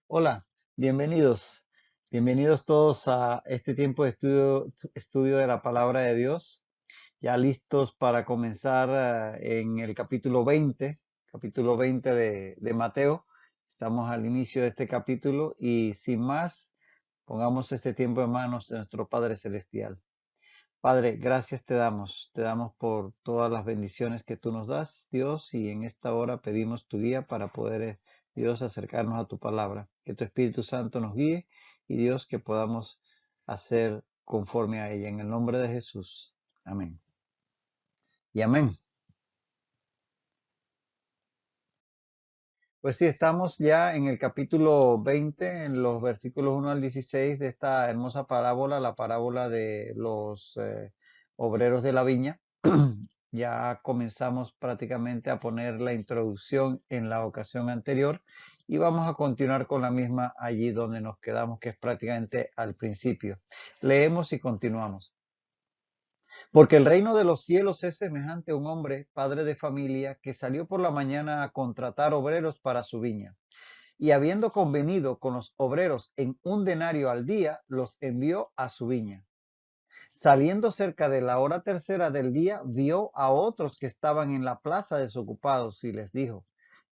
Hola, bienvenidos. Bienvenidos todos a este tiempo de estudio de la palabra de Dios. Ya listos para comenzar en el capítulo 20 de Mateo. Estamos al inicio de este capítulo y sin más, pongamos este tiempo en manos de nuestro Padre Celestial. Padre, gracias te damos por todas las bendiciones que tú nos das, Dios, y en esta hora pedimos tu guía para poder, Dios, acercarnos a tu palabra. Que tu Espíritu Santo nos guíe y Dios, que podamos hacer conforme a ella. En el nombre de Jesús. Amén. Y amén. Pues sí, estamos ya en el capítulo 20, en los versículos 1 al 16 de esta hermosa parábola, la parábola de los obreros de la viña. Ya comenzamos prácticamente a poner la introducción en la ocasión anterior y vamos a continuar con la misma allí donde nos quedamos, que es prácticamente al principio. Leemos y continuamos. Porque el reino de los cielos es semejante a un hombre, padre de familia, que salió por la mañana a contratar obreros para su viña. Y habiendo convenido con los obreros en 1 denario al día, los envió a su viña. Saliendo cerca de la hora tercera del día, vio a otros que estaban en la plaza desocupados y les dijo: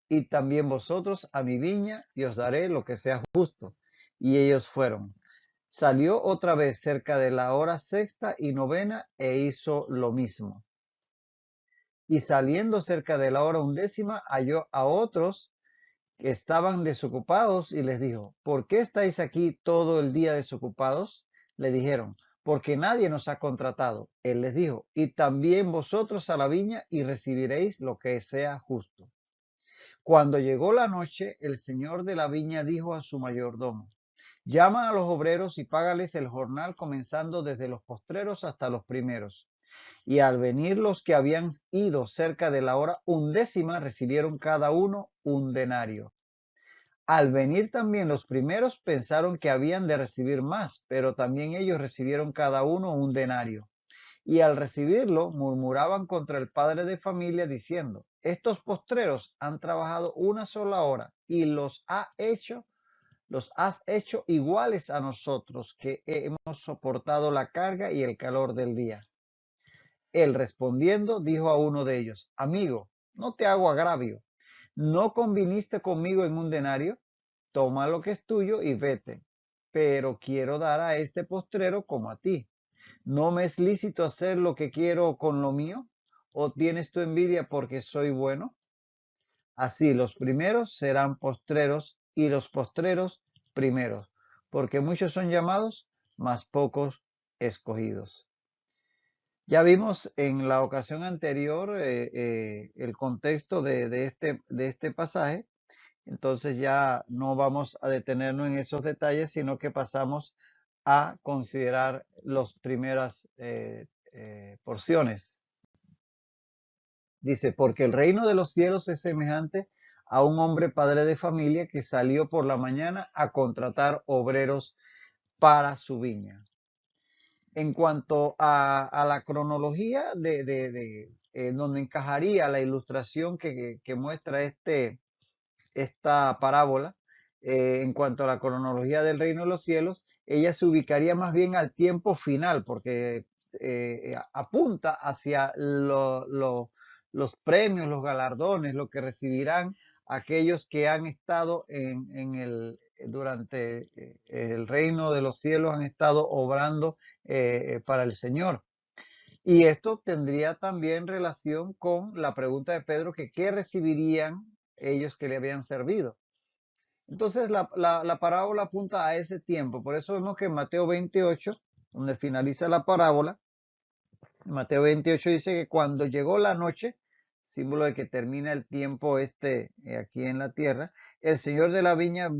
Id también vosotros a mi viña y os daré lo que sea justo. Y ellos fueron. Salió otra vez cerca de la hora sexta y novena e hizo lo mismo. Y saliendo cerca de la hora 11, halló a otros que estaban desocupados y les dijo: ¿Por qué estáis aquí todo el día desocupados? Le dijeron: porque nadie nos ha contratado. Él les dijo: y también vosotros a la viña y recibiréis lo que sea justo. Cuando llegó la noche, el señor de la viña dijo a su mayordomo: llama a los obreros y págales el jornal, comenzando desde los postreros hasta los primeros. Y al venir los que habían ido cerca de la hora 11, recibieron cada uno 1 denario. Al venir también los primeros, pensaron que habían de recibir más, pero también ellos recibieron cada uno 1 denario. Y al recibirlo, murmuraban contra el padre de familia, diciendo: estos postreros han trabajado una sola hora y los has hecho iguales a nosotros, que hemos soportado la carga y el calor del día. Él, respondiendo, dijo a uno de ellos: amigo, no te hago agravio. ¿No conviniste conmigo en 1 denario? Toma lo que es tuyo y vete. Pero quiero dar a este postrero como a ti. ¿No me es lícito hacer lo que quiero con lo mío? ¿O tienes tu envidia porque soy bueno? Así los primeros serán postreros y los postreros primeros, porque muchos son llamados, mas pocos escogidos. Ya vimos en la ocasión anterior el contexto de este pasaje. Entonces ya no vamos a detenernos en esos detalles, sino que pasamos a considerar las primeras porciones. Dice: porque el reino de los cielos es semejante a un hombre padre de familia que salió por la mañana a contratar obreros para su viña. En cuanto a la cronología donde encajaría la ilustración que muestra esta parábola, en cuanto a la cronología del reino de los cielos, ella se ubicaría más bien al tiempo final, porque apunta hacia los premios, los galardones, lo que recibirán aquellos que han estado durante el reino de los cielos, han estado obrando para el Señor. Y esto tendría también relación con la pregunta de Pedro, que qué recibirían ellos que le habían servido. Entonces la parábola apunta a ese tiempo. Por eso vemos que en Mateo 28, donde finaliza la parábola, Mateo 28 dice que cuando llegó la noche, símbolo de que termina el tiempo aquí en la tierra, el señor de la viña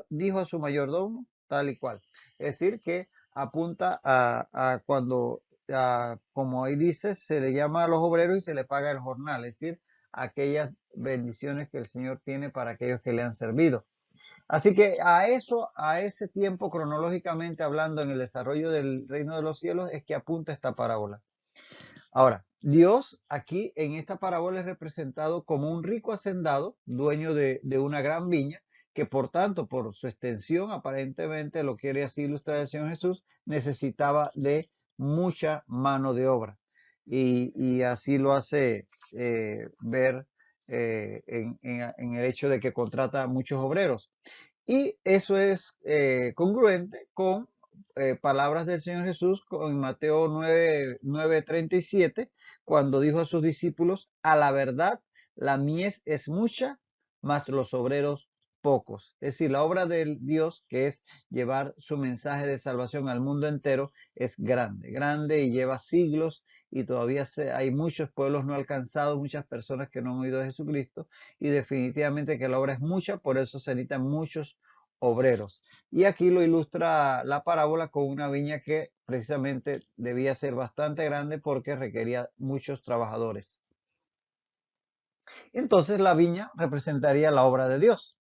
dijo a su mayordomo tal y cual. Es decir, que apunta a cuando, como ahí dice, se le llama a los obreros y se le paga el jornal, es decir, aquellas bendiciones que el Señor tiene para aquellos que le han servido. Así que a ese tiempo, cronológicamente hablando, en el desarrollo del reino de los cielos, es que apunta esta parábola. Ahora, Dios aquí en esta parábola es representado como un rico hacendado, dueño de una gran viña, que por tanto, por su extensión, aparentemente lo quiere así ilustrar el Señor Jesús, necesitaba de mucha mano de obra. Y así lo hace ver en el hecho de que contrata muchos obreros. Y eso es congruente con palabras del Señor Jesús en Mateo 9:37, cuando dijo a sus discípulos, a la verdad, la mies es mucha, mas los obreros pocos. Es decir, la obra de Dios, que es llevar su mensaje de salvación al mundo entero, es grande, grande y lleva siglos y todavía hay muchos pueblos no alcanzados, muchas personas que no han oído de Jesucristo y definitivamente que la obra es mucha, por eso se necesitan muchos obreros. Y aquí lo ilustra la parábola con una viña que precisamente debía ser bastante grande porque requería muchos trabajadores. Entonces la viña representaría la obra de Dios,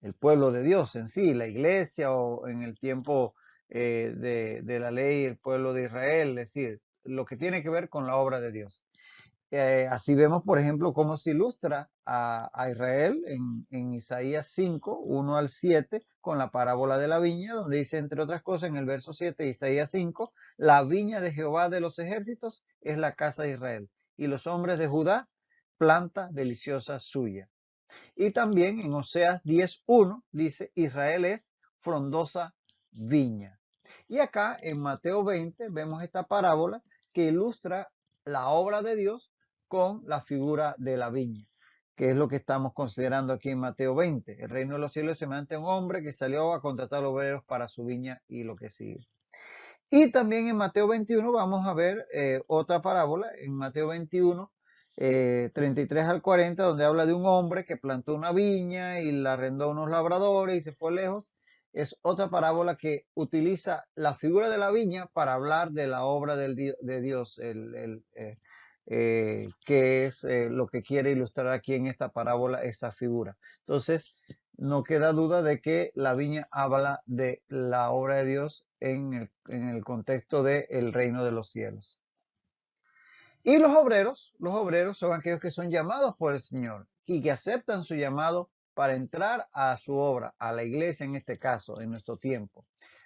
el pueblo de Dios en sí, la iglesia o en el tiempo de la ley, el pueblo de Israel, es decir, lo que tiene que ver con la obra de Dios. Así vemos, por ejemplo, cómo se ilustra a Israel en Isaías 5, 1 al 7, con la parábola de la viña, donde dice, entre otras cosas, en el verso 7 de Isaías 5, la viña de Jehová de los ejércitos es la casa de Israel, y los hombres de Judá, planta deliciosa suya. Y también en Oseas 10:1 dice, Israel es frondosa viña. Y acá en Mateo 20 vemos esta parábola que ilustra la obra de Dios con la figura de la viña, que es lo que estamos considerando aquí en Mateo 20. El reino de los cielos se semejante a un hombre que salió a contratar obreros para su viña y lo que sigue. Y también en Mateo 21 vamos a ver otra parábola, en Mateo 21, 33 al 40, donde habla de un hombre que plantó una viña y la arrendó a unos labradores y se fue lejos. Es otra parábola que utiliza la figura de la viña para hablar de la obra de Dios, que es lo que quiere ilustrar aquí en esta parábola, esa figura. Entonces, no queda duda de que la viña habla de la obra de Dios en el contexto del reino de los cielos. Y los obreros son aquellos que son llamados por el Señor y que aceptan su llamado para entrar a su obra, a la iglesia en este caso, en nuestro tiempo.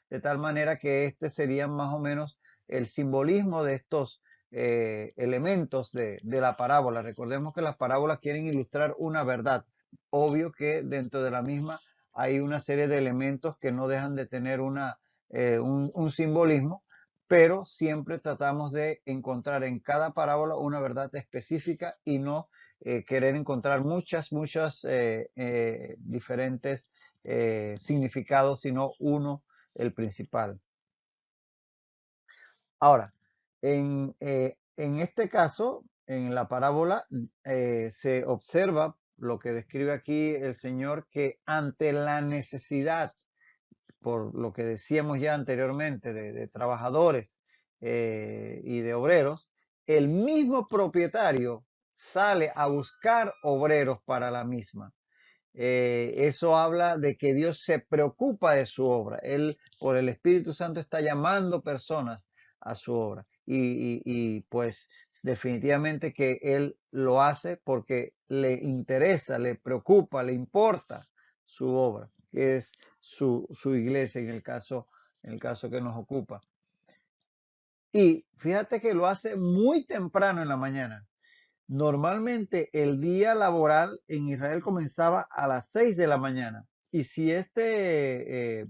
De tal manera que este sería más o menos el simbolismo de estos elementos de la parábola. Recordemos que las parábolas quieren ilustrar una verdad. Obvio que dentro de la misma hay una serie de elementos que no dejan de tener un simbolismo, pero siempre tratamos de encontrar en cada parábola una verdad específica y no querer encontrar muchas diferentes significados, sino uno, el principal. Ahora, en este caso, en la parábola, se observa lo que describe aquí el Señor, que ante la necesidad, por lo que decíamos ya anteriormente, de trabajadores y de obreros, el mismo propietario sale a buscar obreros para la misma. Eso habla de que Dios se preocupa de su obra. Él, por el Espíritu Santo, está llamando personas a su obra. Pues definitivamente que Él lo hace porque le interesa, le preocupa, le importa su obra, que es su iglesia en el caso que nos ocupa. Y fíjate que lo hace muy temprano en la mañana. Normalmente el día laboral en Israel comenzaba a las 6 de la mañana. Y si este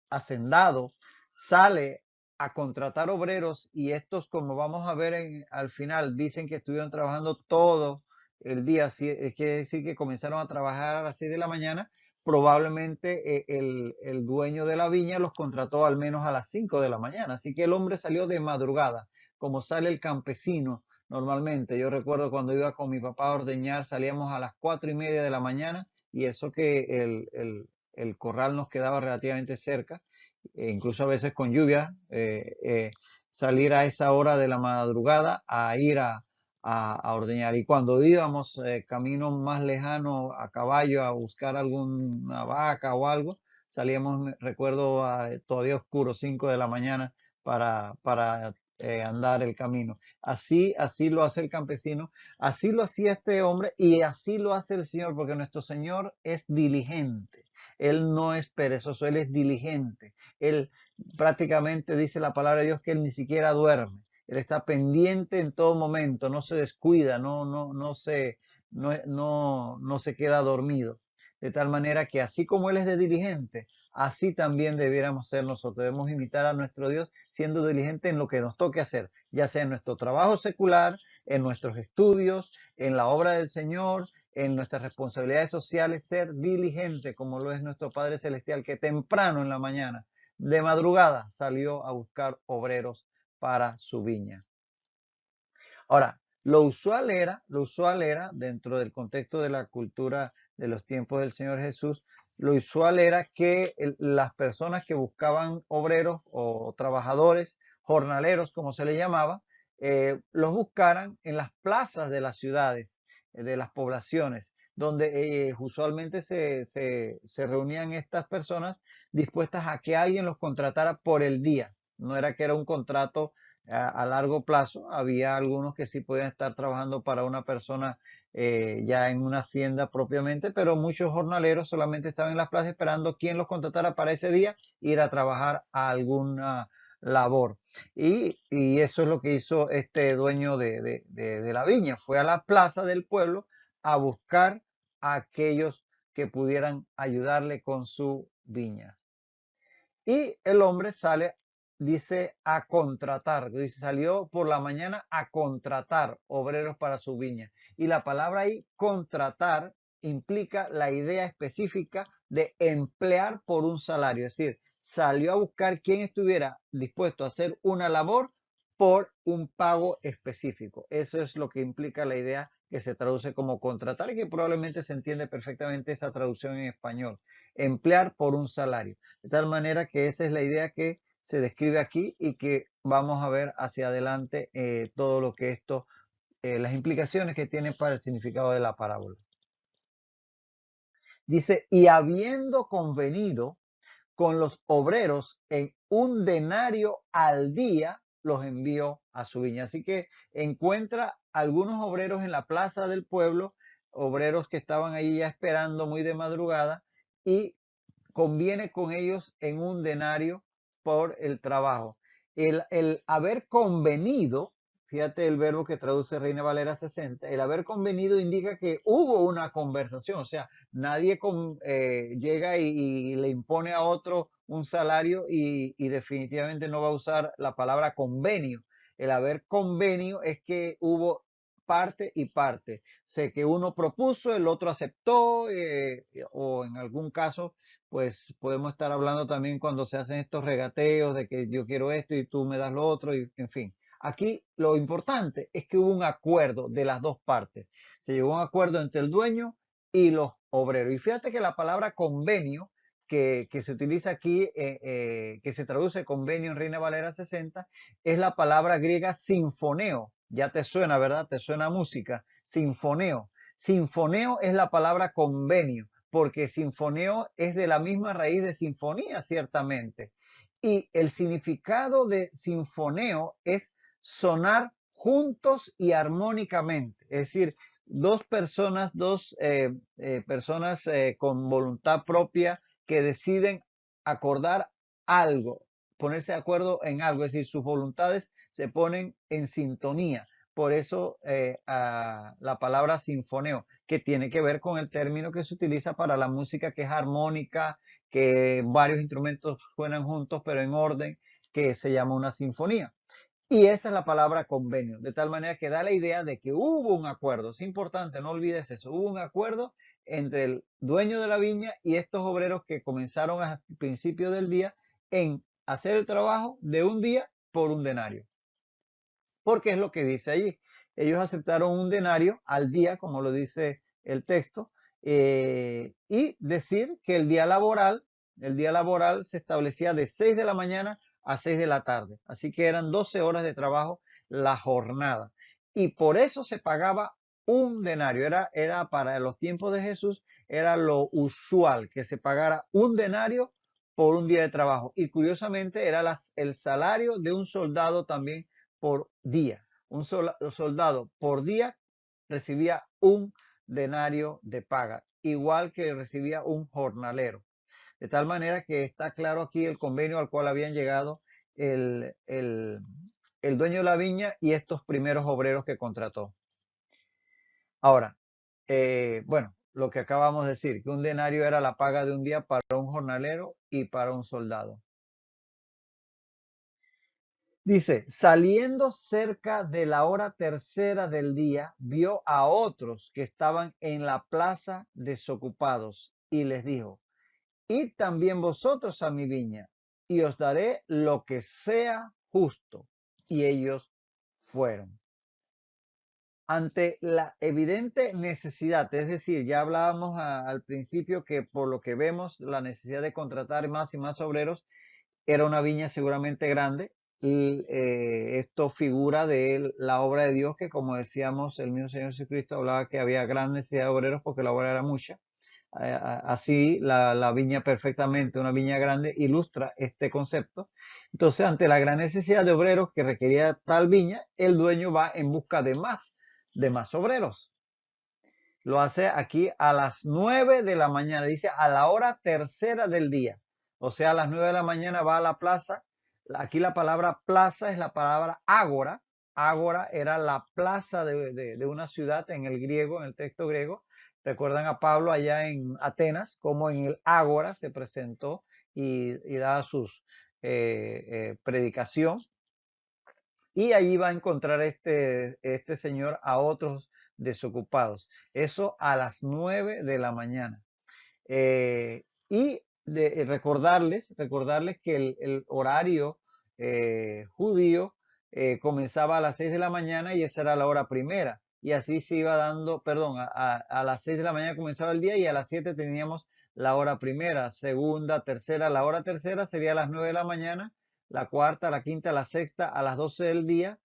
hacendado sale a contratar obreros y estos, como vamos a ver al final, dicen que estuvieron trabajando todo el día, así, quiere decir que comenzaron a trabajar a las 6 de la mañana, probablemente el dueño de la viña los contrató al menos a las 5 de la mañana. Así que el hombre salió de madrugada, como sale el campesino normalmente. Yo recuerdo cuando iba con mi papá a ordeñar, salíamos a las 4:30 de la mañana y eso que el corral nos quedaba relativamente cerca, incluso a veces con lluvia, salir a esa hora de la madrugada a ir a ordeñar. Y cuando íbamos caminos más lejanos a caballo a buscar alguna vaca o algo, salíamos, recuerdo, todavía oscuro, 5 de la mañana, para andar el camino. Así lo hace el campesino, así lo hacía este hombre y así lo hace el Señor, porque nuestro Señor es diligente. Él no es perezoso, Él es diligente. Él prácticamente dice la palabra de Dios que Él ni siquiera duerme. Él está pendiente en todo momento, no se descuida, no se queda dormido. De tal manera que así como Él es de diligente, así también debiéramos ser nosotros. Debemos imitar a nuestro Dios siendo diligente en lo que nos toque hacer, ya sea en nuestro trabajo secular, en nuestros estudios, en la obra del Señor, en nuestras responsabilidades sociales, ser diligente como lo es nuestro Padre Celestial, que temprano en la mañana, de madrugada, salió a buscar obreros para su viña. Ahora, lo usual era, dentro del contexto de la cultura de los tiempos del Señor Jesús, lo usual era que las personas que buscaban obreros o trabajadores, jornaleros, como se le llamaba, los buscaran en las plazas de las ciudades, de las poblaciones, donde usualmente se reunían estas personas dispuestas a que alguien los contratara por el día. No era que era un contrato a largo plazo. Había algunos que sí podían estar trabajando para una persona ya en una hacienda propiamente, pero muchos jornaleros solamente estaban en las plazas esperando quién los contratara para ese día, ir a trabajar a alguna labor. Y eso es lo que hizo este dueño de la viña. Fue a la plaza del pueblo a buscar a aquellos que pudieran ayudarle con su viña. Y el hombre sale, dice, a contratar, dice, salió por la mañana a contratar obreros para su viña. Y la palabra ahí, contratar, implica la idea específica de emplear por un salario. Es decir, salió a buscar quien estuviera dispuesto a hacer una labor por un pago específico. Eso es lo que implica la idea que se traduce como contratar y que probablemente se entiende perfectamente esa traducción en español. Emplear por un salario. De tal manera que esa es la idea que se describe aquí y que vamos a ver hacia adelante todo lo que esto, las implicaciones que tiene para el significado de la parábola. Dice, y habiendo convenido con los obreros en un denario al día, los envió a su viña. Así que encuentra algunos obreros en la plaza del pueblo, obreros que estaban ahí ya esperando muy de madrugada, y conviene con ellos en un denario por el trabajo. El haber convenido, fíjate el verbo que traduce Reina Valera 60, el haber convenido indica que hubo una conversación, o sea, nadie llega y le impone a otro un salario y definitivamente no va a usar la palabra convenio. El haber convenio es que hubo parte y parte. O sea, que uno propuso, el otro aceptó, o en algún caso pues podemos estar hablando también cuando se hacen estos regateos de que yo quiero esto y tú me das lo otro, y en fin. Aquí lo importante es que hubo un acuerdo de las dos partes. Se llegó a un acuerdo entre el dueño y los obreros. Y fíjate que la palabra convenio que se utiliza aquí, que se traduce convenio en Reina Valera 60, es la palabra griega sinfoneo. Ya te suena, ¿verdad? Te suena música. Sinfoneo. Sinfoneo es la palabra convenio porque sinfoneo es de la misma raíz de sinfonía, ciertamente. Y el significado de sinfoneo es sonar juntos y armónicamente. Es decir, dos personas con voluntad propia que deciden acordar algo, ponerse de acuerdo en algo, es decir, sus voluntades se ponen en sintonía. Por eso la palabra sinfoneo, que tiene que ver con el término que se utiliza para la música que es armónica, que varios instrumentos suenan juntos pero en orden, que se llama una sinfonía. Y esa es la palabra convenio, de tal manera que da la idea de que hubo un acuerdo. Es importante, no olvides eso. Hubo un acuerdo entre el dueño de la viña y estos obreros que comenzaron al principio del día en hacer el trabajo de un día por un denario. Porque es lo que dice allí. Ellos aceptaron un denario al día, como lo dice el texto, y decir que el día laboral se establecía de 6 de la mañana a 6 de la tarde. Así que eran 12 horas de trabajo la jornada. Y por eso se pagaba un denario. Era para los tiempos de Jesús, era lo usual que se pagara un denario por un día de trabajo. Y curiosamente era el salario de un soldado también por día. Un soldado por día recibía un denario de paga, igual que recibía un jornalero. De tal manera que está claro aquí el convenio al cual habían llegado el, el, el dueño de la viña y estos primeros obreros que contrató. Ahora, bueno, lo que acabamos de decir, que un denario era la paga de un día para un jornalero y para un soldado. Dice, saliendo cerca de la hora tercera del día, vio a otros que estaban en la plaza desocupados y les dijo, id también vosotros a mi viña y os daré lo que sea justo. Y ellos fueron. Ante la evidente necesidad, es decir, ya hablábamos al principio que por lo que vemos la necesidad de contratar más y más obreros, era una viña seguramente grande y esto figura de la obra de Dios que, como decíamos, el mismo Señor Jesucristo hablaba que había gran necesidad de obreros porque la obra era mucha. Así la viña perfectamente, una viña grande, ilustra este concepto. Entonces, ante la gran necesidad de obreros que requería tal viña, el dueño va en busca de más obreros. Lo hace aquí a las 9 de la mañana, dice a la hora tercera del día. O sea, a las 9 de la mañana va a la plaza. Aquí la palabra plaza es la palabra ágora. Ágora era la plaza de una ciudad en el griego, en el texto griego. Recuerdan a Pablo allá en Atenas, como en el ágora se presentó y daba sus predicación. Y allí va a encontrar este señor a otros desocupados. Eso a las 9 de la mañana. Y recordarles que el horario judío comenzaba a las 6 de la mañana y esa era la hora primera. Y así se iba dando, perdón, a las 6 de la mañana comenzaba el día y a las 7 teníamos la hora primera, segunda, tercera. La hora tercera sería a las 9 de la mañana, la cuarta, la quinta, la sexta a las 12 del día,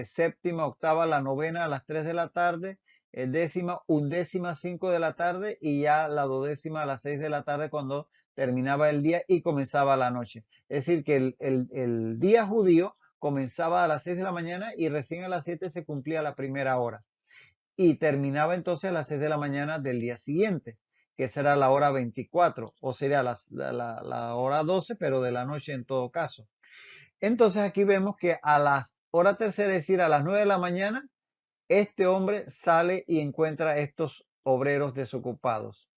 séptima, octava, la novena a las 3 de la tarde, décima, undécima, 5 de la tarde y ya la duodécima a las 6 de la tarde cuando terminaba el día y comenzaba la noche. Es decir, que el día judío comenzaba a las 6 de la mañana y recién a las 7 se cumplía la primera hora. Y terminaba entonces a las 6 de la mañana del día siguiente, que será la hora 24, o sería la hora 12, pero de la noche en todo caso. Entonces aquí vemos que a las hora tercera, es decir, a las 9 de la mañana, este hombre sale y encuentra a estos obreros desocupados.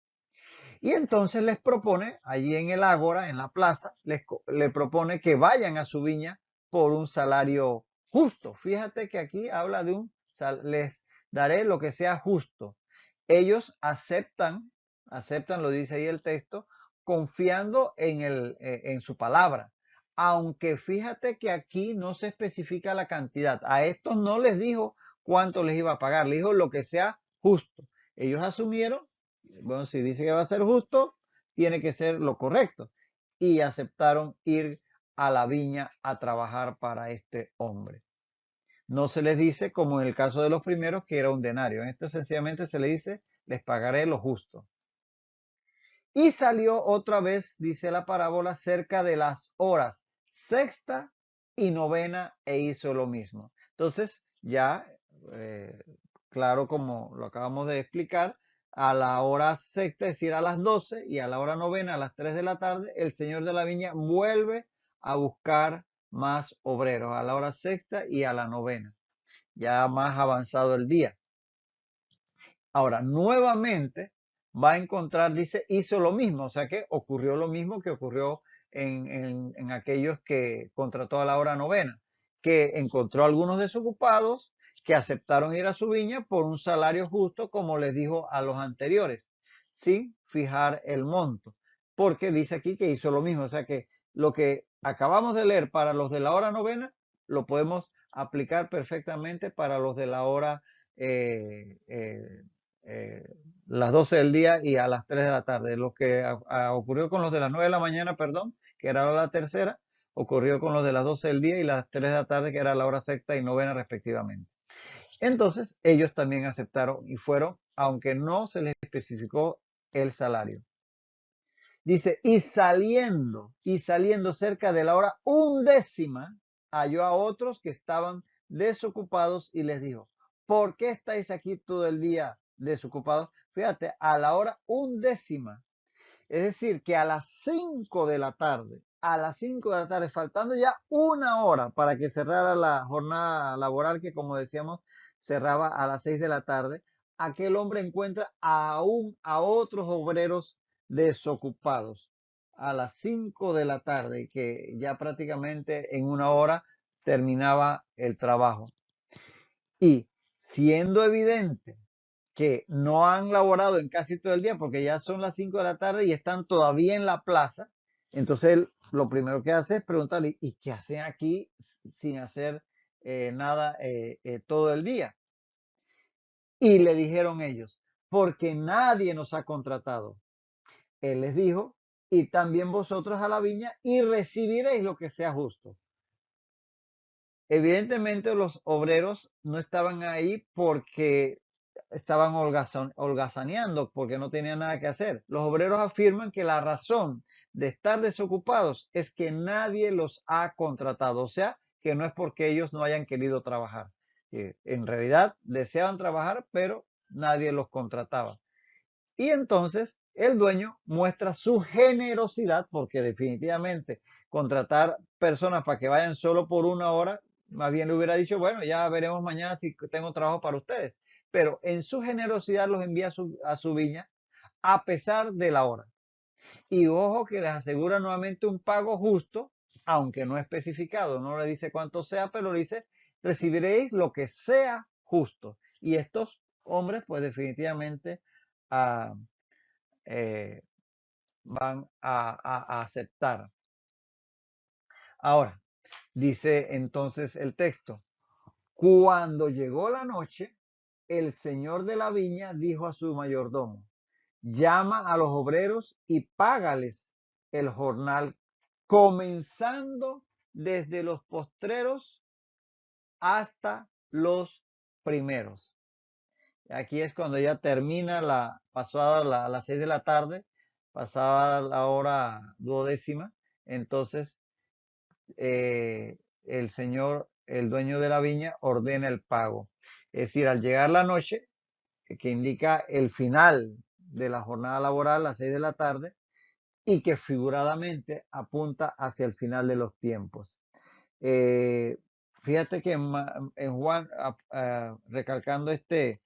Y entonces les propone, allí en el ágora, en la plaza, le propone que vayan a su viña por un salario justo. Fíjate que aquí habla de les daré lo que sea justo. Ellos aceptan, lo dice ahí el texto, confiando en su palabra. Aunque fíjate que aquí no se especifica la cantidad. A estos no les dijo cuánto les iba a pagar, les dijo lo que sea justo. Ellos asumieron, bueno, si dice que va a ser justo, tiene que ser lo correcto. Y aceptaron ir a la viña a trabajar para este hombre. No se les dice, como en el caso de los primeros, que era un denario. En esto sencillamente se le dice, les pagaré lo justo. Y salió otra vez, dice la parábola, cerca de las horas sexta y novena e hizo lo mismo. Entonces, ya, claro, como lo acabamos de explicar, a la hora sexta, es decir, a las 12 y a la hora novena, a las 3 de la tarde, el señor de la viña vuelve a buscar más obreros a la hora sexta y a la novena, ya más avanzado el día. Ahora, nuevamente va a encontrar, dice, hizo lo mismo, o sea que ocurrió lo mismo que ocurrió en aquellos que contrató a la hora novena, que encontró algunos desocupados que aceptaron ir a su viña por un salario justo, como les dijo a los anteriores, sin fijar el monto, porque dice aquí que hizo lo mismo, o sea que lo que acabamos de leer para los de la hora novena, lo podemos aplicar perfectamente para los de la hora eh, eh, las 12 del día y a las 3 de la tarde. Lo que ocurrió con los de las 9 de la mañana, perdón, que era la tercera, ocurrió con los de las 12 del día y las 3 de la tarde, que era la hora sexta y novena respectivamente. Entonces, ellos también aceptaron y fueron, aunque no se les especificó el salario. Dice, y saliendo cerca de la hora undécima, halló a otros que estaban desocupados y les dijo, ¿por qué estáis aquí todo el día desocupados? Fíjate, a la hora 1:10. Es decir, que a las 5 de la tarde, faltando ya 1 hora para que cerrara la jornada laboral, que como decíamos, cerraba a las 6 de la tarde, aquel hombre encuentra aún a otros obreros desocupados a las 5 de la tarde, que ya prácticamente en 1 hora terminaba el trabajo. Y siendo evidente que no han laborado en casi todo el día porque ya son las 5 de la tarde y están todavía en la plaza, entonces él lo primero que hace es preguntarle, ¿y qué hacen aquí sin hacer nada todo el día? Y le dijeron ellos, porque nadie nos ha contratado. Él les dijo, y también vosotros a la viña y recibiréis lo que sea justo. Evidentemente los obreros no estaban ahí porque estaban holgazaneando, porque no tenían nada que hacer. Los obreros afirman que la razón de estar desocupados es que nadie los ha contratado, o sea, que no es porque ellos no hayan querido trabajar. En realidad deseaban trabajar, pero nadie los contrataba. Y entonces el dueño muestra su generosidad, porque definitivamente contratar personas para que vayan solo por 1 hora, más bien le hubiera dicho, bueno, ya veremos mañana si tengo trabajo para ustedes. Pero en su generosidad los envía a su viña a pesar de la hora. Y ojo que les asegura nuevamente un pago justo, aunque no especificado, no le dice cuánto sea, pero le dice, recibiréis lo que sea justo. Y estos hombres, pues definitivamente, ah, eh, van a aceptar. Ahora, dice entonces el texto, cuando llegó la noche, el señor de la viña dijo a su mayordomo, llama a los obreros y págales el jornal, comenzando desde los postreros hasta los primeros. Aquí es cuando ya termina pasada a las 6 de la tarde, pasada la hora 12:00, entonces el señor, el dueño de la viña, ordena el pago. Es decir, al llegar la noche, que indica el final de la jornada laboral, a las 6 de la tarde, y que figuradamente apunta hacia el final de los tiempos. Eh, Fíjate que en Juan, recalcando este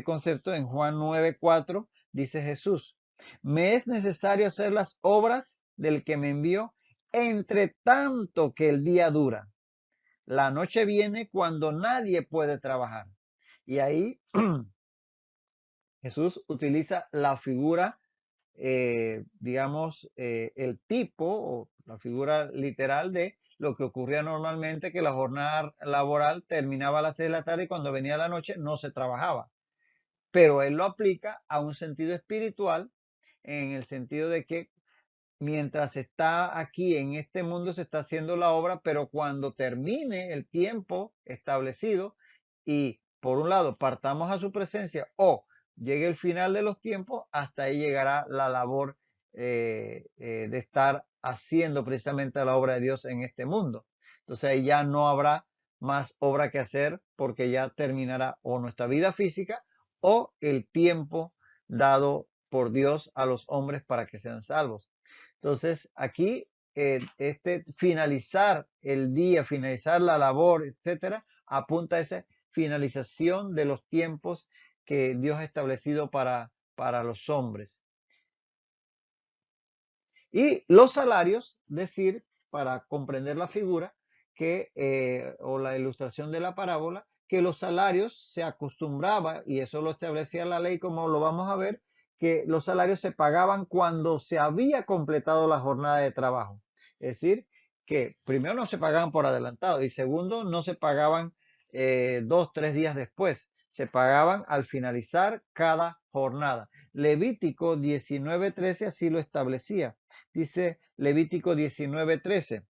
concepto, en Juan 9:4 dice Jesús, me es necesario hacer las obras del que me envió, entre tanto que el día dura. La noche viene cuando nadie puede trabajar. Y ahí Jesús utiliza la figura, digamos, el tipo o la figura literal de lo que ocurría normalmente, que la jornada laboral terminaba a las 6 de la tarde y cuando venía la noche no se trabajaba. Pero él lo aplica a un sentido espiritual, en el sentido de que mientras está aquí en este mundo se está haciendo la obra, pero cuando termine el tiempo establecido y por un lado partamos a su presencia o llegue el final de los tiempos, hasta ahí llegará la labor de estar haciendo precisamente la obra de Dios en este mundo. Entonces ahí ya no habrá más obra que hacer porque ya terminará o nuestra vida física o el tiempo dado por Dios a los hombres para que sean salvos. Entonces, aquí, este finalizar el día, finalizar la labor, etcétera, apunta a esa finalización de los tiempos que Dios ha establecido para los hombres. Y los salarios, decir, para comprender la figura o la ilustración de la parábola, que los salarios se acostumbraba, y eso lo establecía la ley, como lo vamos a ver, que los salarios se pagaban cuando se había completado la jornada de trabajo. Es decir, que primero no se pagaban por adelantado y segundo no se pagaban 2, 3 días después, se pagaban al finalizar cada jornada. Levítico 19:13 así lo establecía. Dice Levítico 19:13,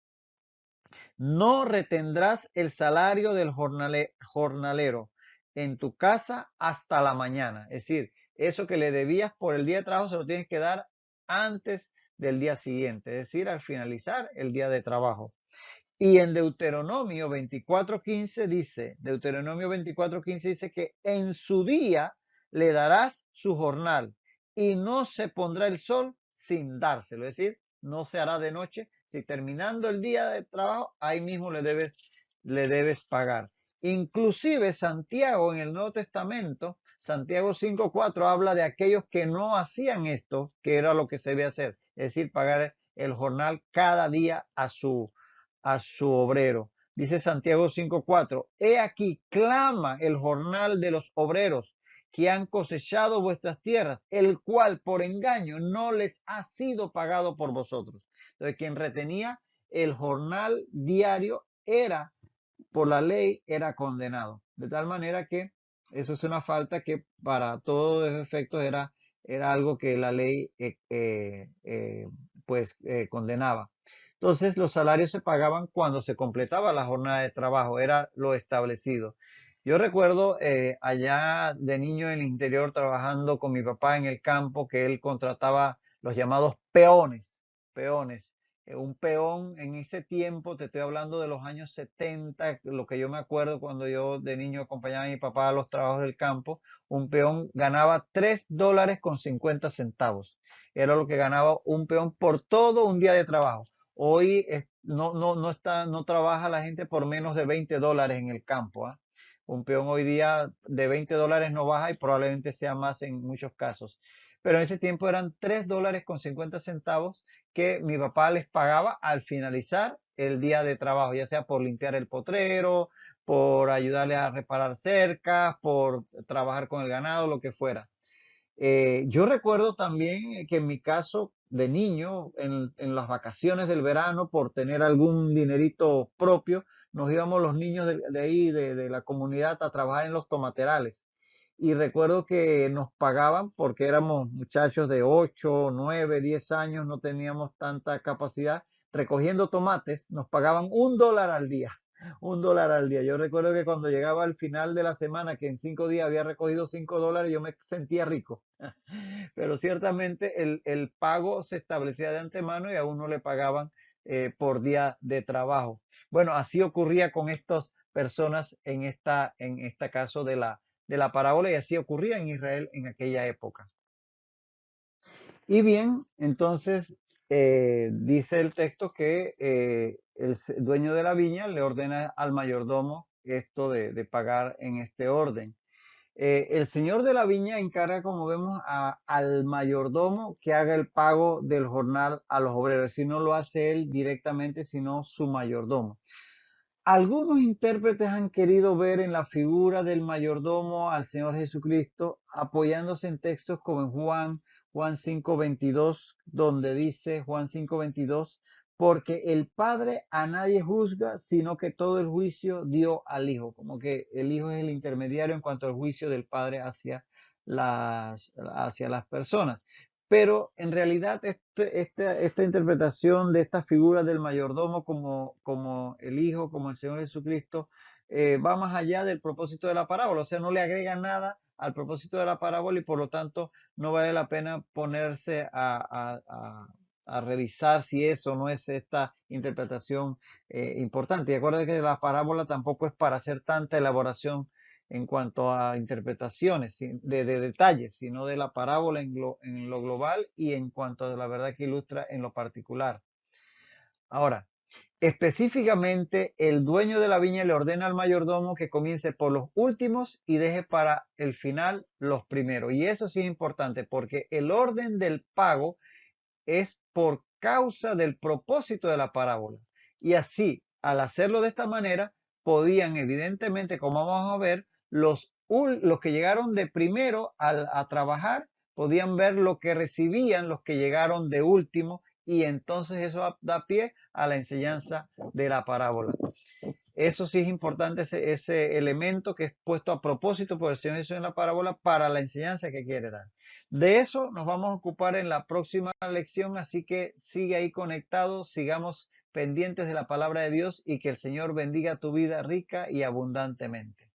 no retendrás el salario del jornalero en tu casa hasta la mañana. Es decir, eso que le debías por el día de trabajo se lo tienes que dar antes del día siguiente, es decir, al finalizar el día de trabajo. Y en Deuteronomio 24:15 dice, Deuteronomio 24:15 dice que en su día le darás su jornal y no se pondrá el sol sin dárselo. Es decir, no se hará de noche. Si terminando el día de trabajo, ahí mismo le debes pagar. Inclusive Santiago en el Nuevo Testamento, Santiago 5:4 habla de aquellos que no hacían esto, que era lo que se debía hacer, es decir, pagar el jornal cada día a su obrero. Dice Santiago 5:4, he aquí clama el jornal de los obreros que han cosechado vuestras tierras, el cual por engaño no les ha sido pagado por vosotros. Entonces, quien retenía el jornal diario era, por la ley, era condenado. De tal manera que eso es una falta que para todos los efectos era algo que la ley condenaba. Entonces, los salarios se pagaban cuando se completaba la jornada de trabajo, era lo establecido. Yo recuerdo allá de niño en el interior trabajando con mi papá en el campo que él contrataba los llamados peones. Un peón en ese tiempo, te estoy hablando de los años 70, lo que yo me acuerdo cuando yo de niño acompañaba a mi papá a los trabajos del campo, un peón ganaba $3.50. Era lo que ganaba un peón por todo un día de trabajo. Hoy no trabaja la gente por menos de $20 en el campo, ¿ah? Un peón hoy día de $20 no baja y probablemente sea más en muchos casos. Pero en ese tiempo eran $3.50 que mi papá les pagaba al finalizar el día de trabajo, ya sea por limpiar el potrero, por ayudarle a reparar cercas, por trabajar con el ganado, lo que fuera. Yo recuerdo también que en mi caso de niño, en las vacaciones del verano, por tener algún dinerito propio, nos íbamos los niños de ahí, de la comunidad, a trabajar en los tomaterales. Y recuerdo que nos pagaban porque éramos muchachos de 8, 9, 10 años, no teníamos tanta capacidad. Recogiendo tomates, nos pagaban $1 al día. $1 al día. Yo recuerdo que cuando llegaba al final de la semana, que en 5 días había recogido $5, yo me sentía rico. Pero ciertamente el pago se establecía de antemano y a uno le pagaban por día de trabajo. Bueno, así ocurría con estas personas en este caso de la parábola y así ocurría en Israel en aquella época. Y bien, entonces dice el texto que el dueño de la viña le ordena al mayordomo esto de pagar en este orden. El señor de la viña encarga, como vemos, al mayordomo que haga el pago del jornal a los obreros. Si no lo hace él directamente, sino su mayordomo. Algunos intérpretes han querido ver en la figura del mayordomo al Señor Jesucristo, apoyándose en textos como en Juan 5:22, donde dice Juan 5:22, porque el Padre a nadie juzga, sino que todo el juicio dio al Hijo, como que el Hijo es el intermediario en cuanto al juicio del Padre hacia las personas. Pero en realidad esta interpretación de esta figura del mayordomo como el Hijo, como el Señor Jesucristo, va más allá del propósito de la parábola. O sea, no le agrega nada al propósito de la parábola y por lo tanto no vale la pena ponerse a revisar si eso no es esta interpretación importante. Y acuérdate que la parábola tampoco es para hacer tanta elaboración en cuanto a interpretaciones de detalles, sino de la parábola en lo global y en cuanto a la verdad que ilustra en lo particular. Ahora, específicamente, el dueño de la viña le ordena al mayordomo que comience por los últimos y deje para el final los primeros. Y eso sí es importante porque el orden del pago es por causa del propósito de la parábola. Y así, al hacerlo de esta manera, podían evidentemente, como vamos a ver, los que llegaron de primero a trabajar, podían ver lo que recibían los que llegaron de último y entonces eso da pie a la enseñanza de la parábola. Eso sí es importante, ese elemento que es puesto a propósito por el Señor Jesús en la parábola para la enseñanza que quiere dar. De eso nos vamos a ocupar en la próxima lección, así que sigue ahí conectado, sigamos pendientes de la palabra de Dios y que el Señor bendiga tu vida rica y abundantemente.